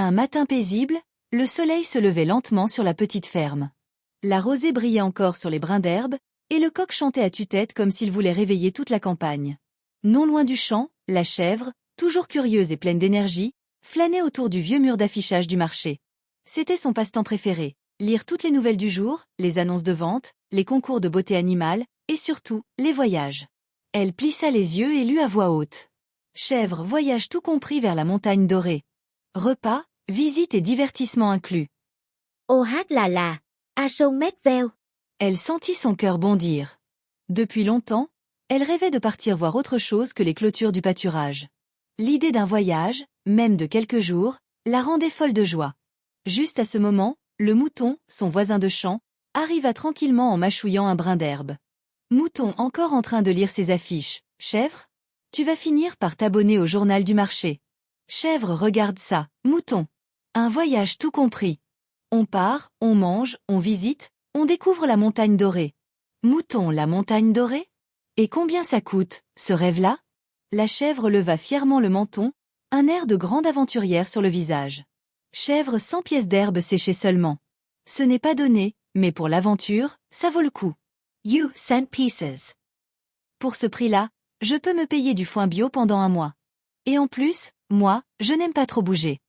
Un matin paisible, le soleil se levait lentement sur la petite ferme. La rosée brillait encore sur les brins d'herbe, et le coq chantait à tue-tête comme s'il voulait réveiller toute la campagne. Non loin du champ, la chèvre, toujours curieuse et pleine d'énergie, flânait autour du vieux mur d'affichage du marché. C'était son passe-temps préféré, lire toutes les nouvelles du jour, les annonces de vente, les concours de beauté animale, et surtout, les voyages. Elle plissa les yeux et lut à voix haute. Chèvre, voyage tout compris vers la montagne dorée. Repas, visite et divertissement inclus. Ô hát là, à sông mét veo. Elle sentit son cœur bondir. Depuis longtemps, elle rêvait de partir voir autre chose que les clôtures du pâturage. L'idée d'un voyage, même de quelques jours, la rendait folle de joie. Juste à ce moment, le mouton, son voisin de champ, arriva tranquillement en mâchouillant un brin d'herbe. Mouton encore en train de lire ses affiches. Chèvre? Tu vas finir par t'abonner au journal du marché. Chèvre, regarde ça. Mouton. Un voyage tout compris. On part, on mange, on visite, on découvre la montagne dorée. Mouton, la montagne dorée? Et combien ça coûte, ce rêve-là? La chèvre leva fièrement le menton, un air de grande aventurière sur le visage. Chèvre 100 pièces d'herbe séchées seulement. Ce n'est pas donné, mais pour l'aventure, ça vaut le coup. You, 100 pieces. Pour ce prix-là, je peux me payer du foin bio pendant un mois. Et en plus, moi, je n'aime pas trop bouger.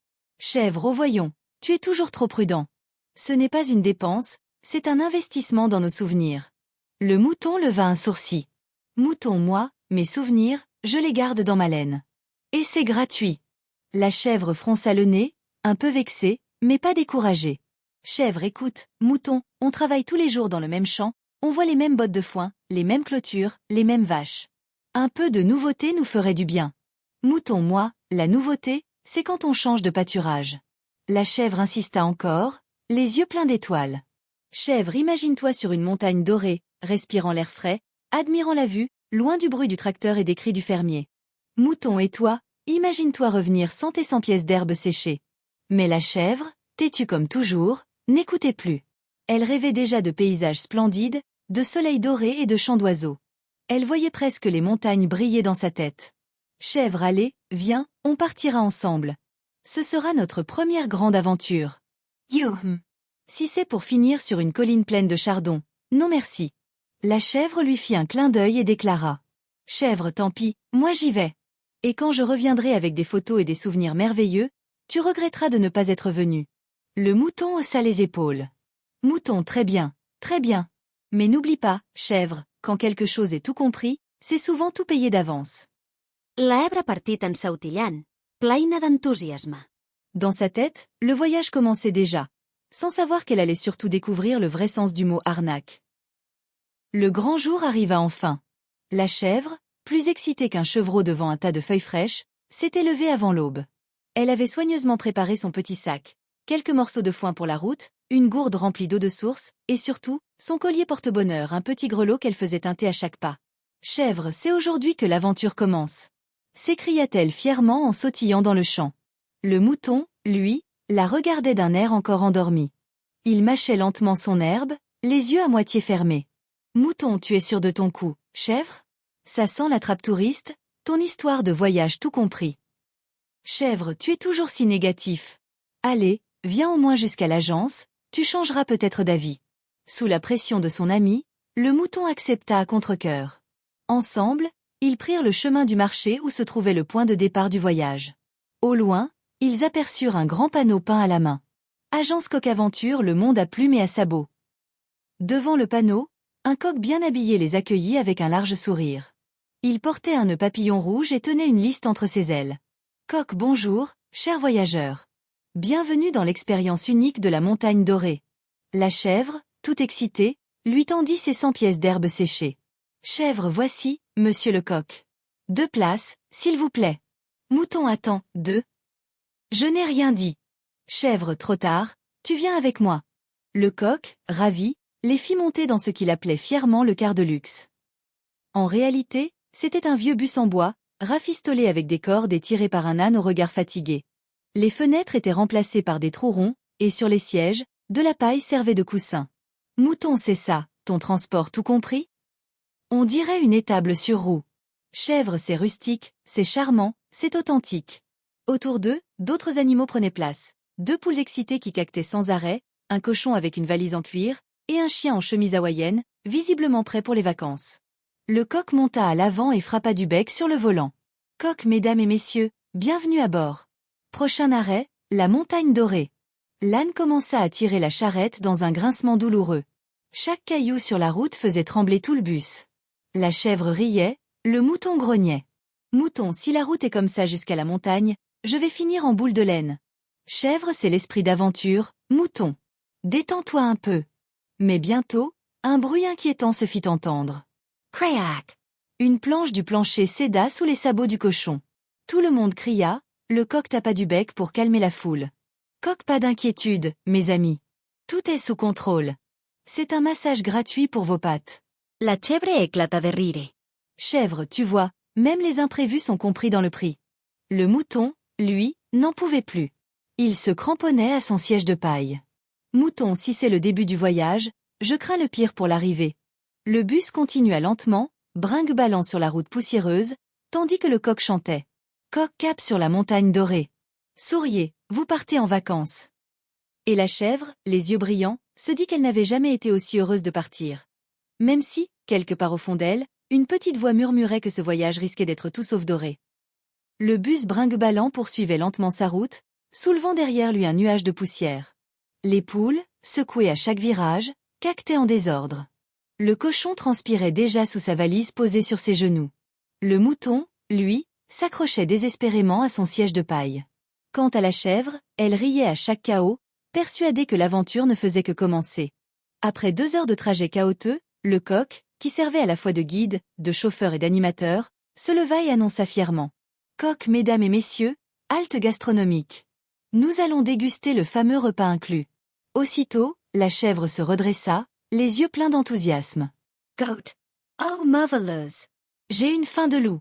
Chèvre, oh voyons, tu es toujours trop prudent. Ce n'est pas une dépense, c'est un investissement dans nos souvenirs. Le mouton leva un sourcil. Mouton, moi, mes souvenirs, je les garde dans ma laine. Et c'est gratuit. La chèvre fronça le nez, un peu vexée, mais pas découragée. Chèvre, écoute, mouton, on travaille tous les jours dans le même champ, on voit les mêmes bottes de foin, les mêmes clôtures, les mêmes vaches. Un peu de nouveauté nous ferait du bien. Mouton, moi, la nouveauté, c'est quand on change de pâturage. La chèvre insista encore, les yeux pleins d'étoiles. Chèvre, imagine-toi sur une montagne dorée, respirant l'air frais, admirant la vue, loin du bruit du tracteur et des cris du fermier. Mouton, et toi, imagine-toi revenir sans tes 100 pièces d'herbe séchée. Mais la chèvre, têtue comme toujours, n'écoutait plus. Elle rêvait déjà de paysages splendides, de soleil doré et de chants d'oiseaux. Elle voyait presque les montagnes briller dans sa tête. Chèvre, allez, viens, on partira ensemble. Ce sera notre première grande aventure. Youhum. Si c'est pour finir sur une colline pleine de chardons, non merci. La chèvre lui fit un clin d'œil et déclara. Chèvre, tant pis, moi j'y vais. Et quand je reviendrai avec des photos et des souvenirs merveilleux, tu regretteras de ne pas être venu. Le mouton haussa les épaules. Mouton, très bien, très bien. Mais n'oublie pas, chèvre, quand quelque chose est tout compris, c'est souvent tout payé d'avance. L'arbre partit en sautillant, pleine d'enthousiasme. Dans sa tête, le voyage commençait déjà, sans savoir qu'elle allait surtout découvrir le vrai sens du mot arnaque. Le grand jour arriva enfin. La chèvre, plus excitée qu'un chevreau devant un tas de feuilles fraîches, s'était levée avant l'aube. Elle avait soigneusement préparé son petit sac, quelques morceaux de foin pour la route, une gourde remplie d'eau de source, et surtout, son collier porte-bonheur, un petit grelot qu'elle faisait teinter à chaque pas. « Chèvre, c'est aujourd'hui que l'aventure commence !» s'écria-t-elle fièrement en sautillant dans le champ. Le mouton, lui, la regardait d'un air encore endormi. Il mâchait lentement son herbe, les yeux à moitié fermés. « Mouton, tu es sûr de ton coup, chèvre? Ça sent la trappe touriste, ton histoire de voyage tout compris. Chèvre, tu es toujours si négatif. Allez, viens au moins jusqu'à l'agence, tu changeras peut-être d'avis. » Sous la pression de son ami, le mouton accepta à contre-cœur. Ensemble, ils prirent le chemin du marché où se trouvait le point de départ du voyage. Au loin, ils aperçurent un grand panneau peint à la main. Agence Coq-Aventure, le monde à plumes et à sabots. Devant le panneau, un coq bien habillé les accueillit avec un large sourire. Il portait un nœud papillon rouge et tenait une liste entre ses ailes. Coq, bonjour, cher voyageur. Bienvenue dans l'expérience unique de la montagne dorée. La chèvre, toute excitée, lui tendit ses 100 pièces d'herbe séchée. Chèvre, voici, monsieur le coq. 2 places, s'il vous plaît. Mouton, attends, 2. Je n'ai rien dit. Chèvre, trop tard, tu viens avec moi. Le coq, ravi, les fit monter dans ce qu'il appelait fièrement le car de luxe. En réalité, c'était un vieux bus en bois, rafistolé avec des cordes et tiré par un âne au regard fatigué. Les fenêtres étaient remplacées par des trous ronds, et sur les sièges, de la paille servait de coussin. Mouton, c'est ça, ton transport tout compris? On dirait une étable sur roue. Chèvre, c'est rustique, c'est charmant, c'est authentique. Autour d'eux, d'autres animaux prenaient place. 2 poules excitées qui caquetaient sans arrêt, un cochon avec une valise en cuir, et un chien en chemise hawaïenne, visiblement prêt pour les vacances. Le coq monta à l'avant et frappa du bec sur le volant. Coq, mesdames et messieurs, bienvenue à bord. Prochain arrêt, la montagne dorée. L'âne commença à tirer la charrette dans un grincement douloureux. Chaque caillou sur la route faisait trembler tout le bus. La chèvre riait, le mouton grognait. Mouton, si la route est comme ça jusqu'à la montagne, je vais finir en boule de laine. Chèvre, c'est l'esprit d'aventure, mouton. Détends-toi un peu. Mais bientôt, un bruit inquiétant se fit entendre. Crac! Une planche du plancher céda sous les sabots du cochon. Tout le monde cria, le coq tapa du bec pour calmer la foule. Coq, pas d'inquiétude, mes amis. Tout est sous contrôle. C'est un massage gratuit pour vos pattes. La chèvre éclata de rire. Chèvre, tu vois, même les imprévus sont compris dans le prix. Le mouton, lui, n'en pouvait plus. Il se cramponnait à son siège de paille. Mouton, si c'est le début du voyage, je crains le pire pour l'arrivée. Le bus continua lentement, brinque-ballant sur la route poussiéreuse, tandis que le coq chantait. Coq cap sur la montagne dorée. Souriez, vous partez en vacances. Et la chèvre, les yeux brillants, se dit qu'elle n'avait jamais été aussi heureuse de partir. Même si, quelque part au fond d'elle, une petite voix murmurait que ce voyage risquait d'être tout sauf doré. Le bus brinque-ballant poursuivait lentement sa route, soulevant derrière lui un nuage de poussière. Les poules, secouées à chaque virage, caquetaient en désordre. Le cochon transpirait déjà sous sa valise posée sur ses genoux. Le mouton, lui, s'accrochait désespérément à son siège de paille. Quant à la chèvre, elle riait à chaque chaos, persuadée que l'aventure ne faisait que commencer. Après 2 heures de trajet chaotique, le coq, qui servait à la fois de guide, de chauffeur et d'animateur, se leva et annonça fièrement. Coq, mesdames et messieurs, halte gastronomique. Nous allons déguster le fameux repas inclus. Aussitôt, la chèvre se redressa, les yeux pleins d'enthousiasme. Goat. Oh, marvelous. J'ai une faim de loup.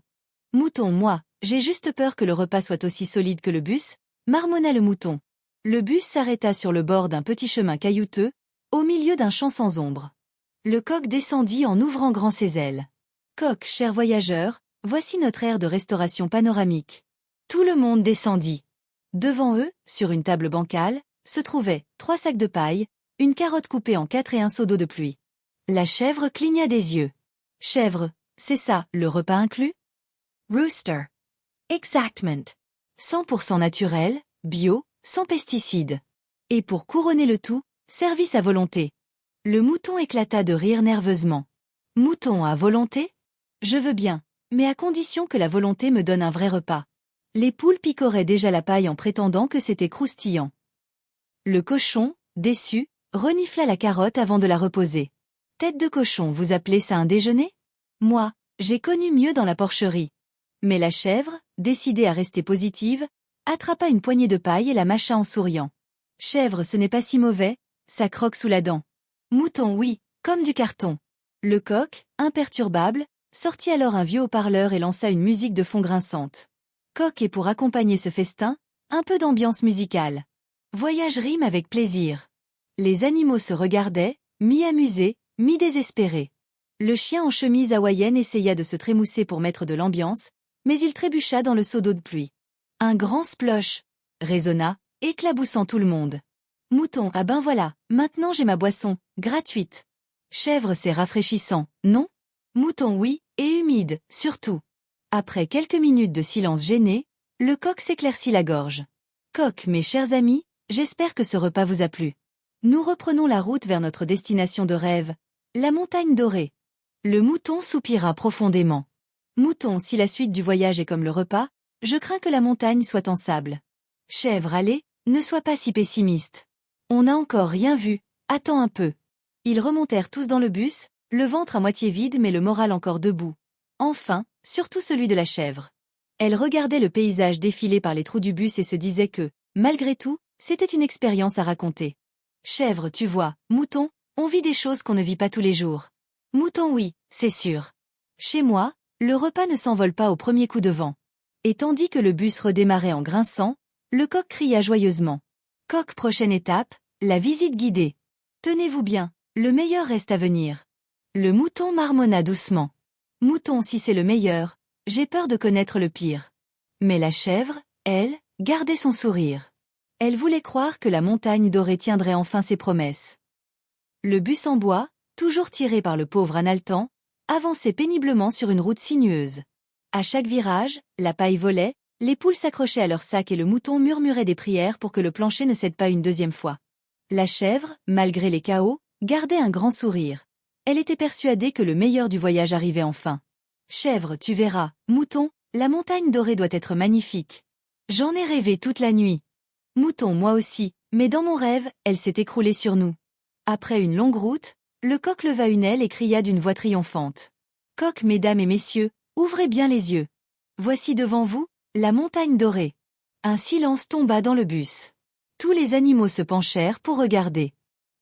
Mouton, moi, j'ai juste peur que le repas soit aussi solide que le bus, marmonna le mouton. Le bus s'arrêta sur le bord d'un petit chemin caillouteux, au milieu d'un champ sans ombre. Le coq descendit en ouvrant grand ses ailes. Coq, cher voyageur, voici notre aire de restauration panoramique. Tout le monde descendit. Devant eux, sur une table bancale, se trouvaient 3 sacs de paille, une carotte coupée en 4 et un seau d'eau de pluie. La chèvre cligna des yeux. Chèvre, c'est ça, le repas inclus? Rooster. Exactement. 100% naturel, bio, sans pesticides. Et pour couronner le tout, service à volonté. Le mouton éclata de rire nerveusement. Mouton à volonté? Je veux bien, mais à condition que la volonté me donne un vrai repas. Les poules picoraient déjà la paille en prétendant que c'était croustillant. Le cochon, déçu, renifla la carotte avant de la reposer. Tête de cochon, vous appelez ça un déjeuner? Moi, j'ai connu mieux dans la porcherie. Mais la chèvre, décidée à rester positive, attrapa une poignée de paille et la mâcha en souriant. Chèvre, ce n'est pas si mauvais, ça croque sous la dent. Mouton, oui, comme du carton. Le coq, imperturbable, sortit alors un vieux haut-parleur et lança une musique de fond grinçante. Coq, et pour accompagner ce festin, un peu d'ambiance musicale. Voyage rime avec plaisir. Les animaux se regardaient, mi-amusés, mi-désespérés. Le chien en chemise hawaïenne essaya de se trémousser pour mettre de l'ambiance, mais il trébucha dans le seau d'eau de pluie. Un grand splosh résonna, éclaboussant tout le monde. Mouton, ah ben voilà, maintenant j'ai ma boisson, gratuite. Chèvre, c'est rafraîchissant, non? Mouton, oui, et humide, surtout. Après quelques minutes de silence gêné, le coq s'éclaircit la gorge. Coq, mes chers amis, j'espère que ce repas vous a plu. Nous reprenons la route vers notre destination de rêve, la montagne dorée. Le mouton soupira profondément. Mouton, si la suite du voyage est comme le repas, je crains que la montagne soit en sable. Chèvre, allez, ne sois pas si pessimiste. On n'a encore rien vu, attends un peu. Ils remontèrent tous dans le bus, le ventre à moitié vide mais le moral encore debout. Enfin, surtout celui de la chèvre. Elle regardait le paysage défiler par les trous du bus et se disait que, malgré tout, c'était une expérience à raconter. Chèvre, tu vois, mouton, on vit des choses qu'on ne vit pas tous les jours. Mouton, oui, c'est sûr. Chez moi, le repas ne s'envole pas au premier coup de vent. Et tandis que le bus redémarrait en grinçant, le coq cria joyeusement. Coq, prochaine étape, la visite guidée. Tenez-vous bien, le meilleur reste à venir. Le mouton marmonna doucement. Mouton, si c'est le meilleur, j'ai peur de connaître le pire. Mais la chèvre, elle, gardait son sourire. Elle voulait croire que la montagne dorée tiendrait enfin ses promesses. Le bus en bois, toujours tiré par le pauvre Analtan, avançait péniblement sur une route sinueuse. À chaque virage, la paille volait, les poules s'accrochaient à leur sac et le mouton murmurait des prières pour que le plancher ne cède pas une deuxième fois. La chèvre, malgré les chaos, gardait un grand sourire. Elle était persuadée que le meilleur du voyage arrivait enfin. Chèvre, tu verras, mouton, la montagne dorée doit être magnifique. J'en ai rêvé toute la nuit. Mouton, moi aussi, mais dans mon rêve, elle s'est écroulée sur nous. Après une longue route, le coq leva une aile et cria d'une voix triomphante. Coq, mesdames et messieurs, ouvrez bien les yeux. Voici devant vous, la montagne dorée. Un silence tomba dans le bus. Tous les animaux se penchèrent pour regarder.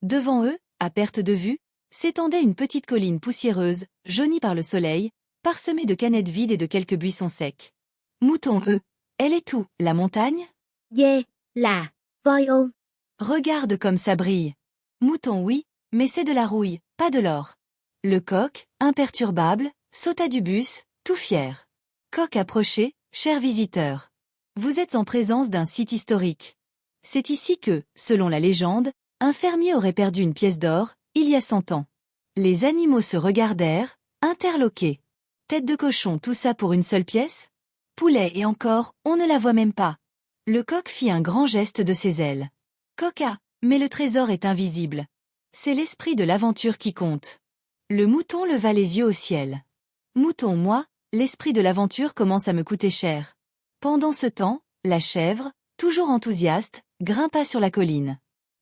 Devant eux, à perte de vue, s'étendait une petite colline poussiéreuse, jaunie par le soleil, parsemée de canettes vides et de quelques buissons secs. Mouton, elle est où, la montagne? Dê, là, voi ôm. Regarde comme ça brille. Mouton, oui, mais c'est de la rouille, pas de l'or. Le coq, imperturbable, sauta du bus, tout fier. Coq approché, cher visiteur. Vous êtes en présence d'un site historique. C'est ici que, selon la légende, un fermier aurait perdu une pièce d'or, il y a 100 ans. Les animaux se regardèrent, interloqués. Tête de cochon, tout ça pour une seule pièce? Poulet et encore, on ne la voit même pas. Le coq fit un grand geste de ses ailes. Coca, mais le trésor est invisible. C'est l'esprit de l'aventure qui compte. Le mouton leva les yeux au ciel. Mouton, moi, l'esprit de l'aventure commence à me coûter cher. Pendant ce temps, la chèvre, toujours enthousiaste, grimpa sur la colline.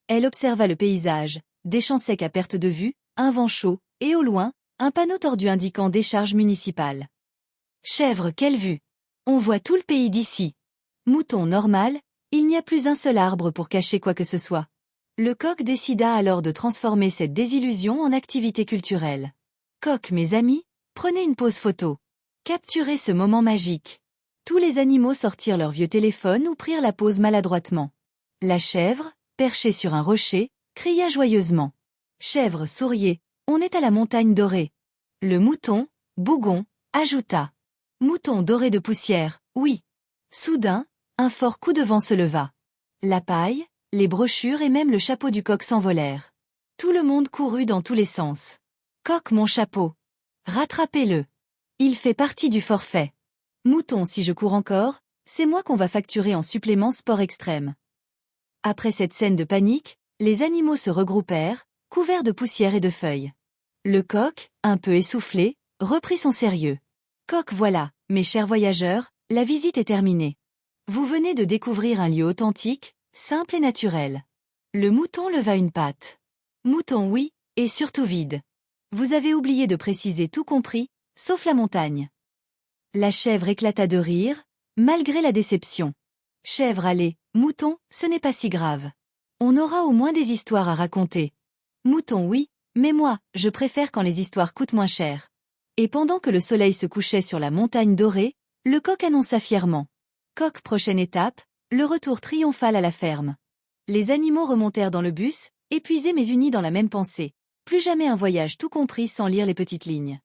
Elle observa le paysage, des champs secs à perte de vue, un vent chaud, et au loin, un panneau tordu indiquant décharge municipale. Chèvre, quelle vue! On voit tout le pays d'ici. Mouton normal, il n'y a plus un seul arbre pour cacher quoi que ce soit. Le coq décida alors de transformer cette désillusion en activité culturelle. Coq, mes amis, prenez une pause photo. Capturez ce moment magique. Tous les animaux sortirent leur vieux téléphone ou prirent la pose maladroitement. La chèvre, perchée sur un rocher, cria joyeusement. Chèvre, souriez, on est à la montagne dorée. Le mouton, bougon, ajouta. Mouton doré de poussière, oui. Soudain, un fort coup de vent se leva. La paille, les brochures et même le chapeau du coq s'envolèrent. Tout le monde courut dans tous les sens. Coq, mon chapeau. Rattrapez-le. Il fait partie du forfait. Mouton, si je cours encore, c'est moi qu'on va facturer en supplément sport extrême. Après cette scène de panique, les animaux se regroupèrent, couverts de poussière et de feuilles. Le coq, un peu essoufflé, reprit son sérieux. Coq, voilà, mes chers voyageurs, la visite est terminée. Vous venez de découvrir un lieu authentique, simple et naturel. Le mouton leva une patte. Mouton, oui, et surtout vide. Vous avez oublié de préciser tout compris, sauf la montagne. La chèvre éclata de rire, malgré la déception. Chèvre, allez, mouton, ce n'est pas si grave. On aura au moins des histoires à raconter. Mouton, oui, mais moi, je préfère quand les histoires coûtent moins cher. Et pendant que le soleil se couchait sur la montagne dorée, le coq annonça fièrement. Coq, prochaine étape, le retour triomphal à la ferme. Les animaux remontèrent dans le bus, épuisés mais unis dans la même pensée. Plus jamais un voyage tout compris sans lire les petites lignes.